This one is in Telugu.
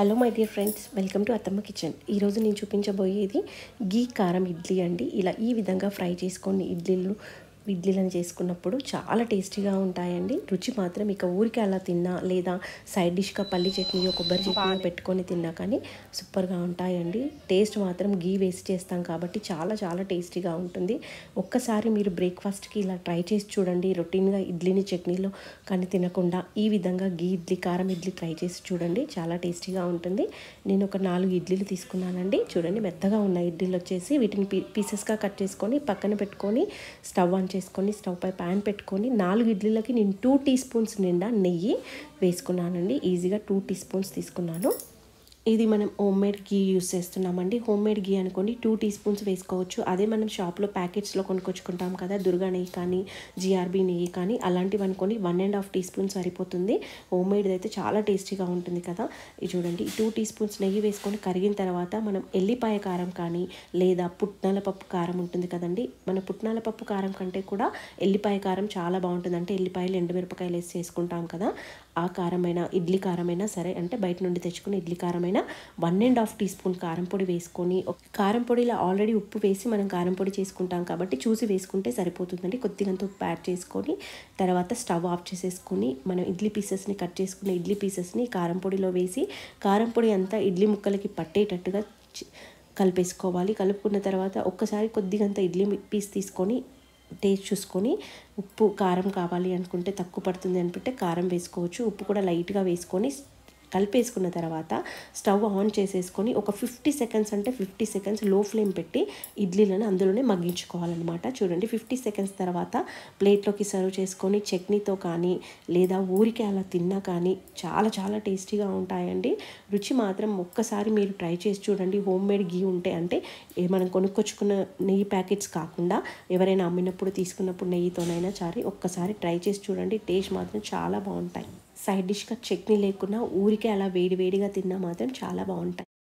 Hello my dear friends, welcome to అత్తమ్మ కిచెన్. ఈరోజు నేను చూపించబోయేది గీ కారం ఇడ్లీ అండి. ఇలా ఈ విధంగా ఫ్రై చేసుకొని ఇడ్లీలను చేసుకున్నప్పుడు చాలా టేస్టీగా ఉంటాయండి. రుచి మాత్రం ఇక ఊరికి అలా తిన్నా లేదా సైడ్ డిష్గా పల్లి చట్నీయో కొబ్బరి చట్నీయో పెట్టుకొని తిన్నా కానీ సూపర్గా ఉంటాయండి. టేస్ట్ మాత్రం గీ వేసి చేస్తాం కాబట్టి చాలా చాలా టేస్టీగా ఉంటుంది. ఒక్కసారి మీరు బ్రేక్ఫాస్ట్కి ఇలా ట్రై చేసి చూడండి. రొటీన్గా ఇడ్లీని చట్నీలో కానీ తినకుండా ఈ విధంగా గీ ఇడ్లీ కారం ఇడ్లీ ట్రై చేసి చూడండి. చాలా టేస్టీగా ఉంటుంది. నేను ఒక 4 ఇడ్లీలు తీసుకున్నానండి. చూడండి, మెత్తగా ఉన్న ఇడ్లీలు వచ్చేసి వీటిని పీసెస్గా కట్ చేసుకొని పక్కన పెట్టుకొని స్టవ్ ఆన్ చేసుకొని స్టవ్ పై ప్యాన్ పెట్టుకొని 4 ఇడ్లీలకి నేను 2 టీ స్పూన్స్ నిండా నెయ్యి వేసుకున్నానండి. ఈజీగా 2 టీ స్పూన్స్ తీసుకున్నాను. ఇది మనం హోమ్ మేడ్ గీ యూస్ చేస్తున్నామండి. హోమ్ మేడ్ గీ అనుకోండి 2 టీ స్పూన్స్ వేసుకోవచ్చు. అదే మనం షాప్లో ప్యాకెట్స్లో కొనుక్కొచ్చుకుంటాం కదా, దుర్గా నెయ్యి కానీ జిఆర్బీ నెయ్యి కానీ అలాంటివి అనుకోండి 1.5 టీ స్పూన్స్ సరిపోతుంది. హోమ్ మేడ్ అయితే చాలా టేస్టీగా ఉంటుంది కదా. ఇది చూడండి, 2 టీ స్పూన్స్ నెయ్యి వేసుకొని కరిగిన తర్వాత మనం ఎల్లిపాయ కారం కానీ లేదా పుట్నాల పప్పు కారం ఉంటుంది కదండి. మన పుట్నాల పప్పు కారం కంటే కూడా ఎల్లిపాయ కారం చాలా బాగుంటుంది. అంటే ఎల్లిపాయలు ఎండుమిరపకాయలు వేసి చేసుకుంటాం కదా, ఆ కారమైనా ఇడ్లీ కారమైనా సరే, అంటే బయట నుండి తెచ్చుకుని ఇడ్లీ కారమైనా 1.5 టీ స్పూన్ కారం పొడి వేసుకొని, కారం పొడిలో ఆల్రెడీ ఉప్పు వేసి మనం కారం పొడి చేసుకుంటాం కాబట్టి చూసి వేసుకుంటే సరిపోతుందండి. కొద్దిగంత ఉప్పు యాడ్ చేసుకొని తర్వాత స్టవ్ ఆఫ్ చేసేసుకొని మనం ఇడ్లీ పీసెస్ని కట్ చేసుకున్న ఇడ్లీ పీసెస్ని కారం పొడిలో వేసి కారం పొడి అంతా ఇడ్లీ ముక్కలకి పట్టేటట్టుగా కలిపేసుకోవాలి. కలుపుకున్న తర్వాత ఒక్కసారి కొద్దిగంత ఇడ్లీ పీస్ తీసుకొని టేస్ట్ చూసుకొని ఉప్పు కారం కావాలి అనుకుంటే తక్కువ పడుతుంది అనుకుంటే కారం వేసుకోవచ్చు. ఉప్పు కూడా లైట్గా వేసుకొని కలిపేసుకున్న తర్వాత స్టవ్ ఆన్ చేసేసుకొని ఒక 50 సెకండ్స్ అంటే 50 సెకండ్స్ లో ఫ్లేమ్ పెట్టి ఇడ్లీలను అందులోనే మగ్గించుకోవాలన్నమాట. చూడండి, 50 సెకండ్స్ తర్వాత ప్లేట్లోకి సర్వ్ చేసుకొని చట్నీతో కానీ లేదా ఊరికే అలా తిన్నా కానీ చాలా చాలా టేస్టీగా ఉంటాయండి. రుచి మాత్రం ఒక్కసారి మీరు ట్రై చేసి చూడండి. హోమ్ మేడ్ గీ ఉంటే, అంటే మనం కొనుక్కొచ్చుకున్న నెయ్యి ప్యాకెట్స్ కాకుండా ఎవరైనా అమ్మినప్పుడు తీసుకున్నప్పుడు నెయ్యితోనైనా ఒక్కసారి ట్రై చేసి చూడండి. టేస్ట్ మాత్రం చాలా బాగుంటాయి. సైడ్ డిష్గా చట్నీ లేకున్నా ఊరికే అలా వేడివేడిగా తిన్నా మాత్రం చాలా బాగుంటాయి.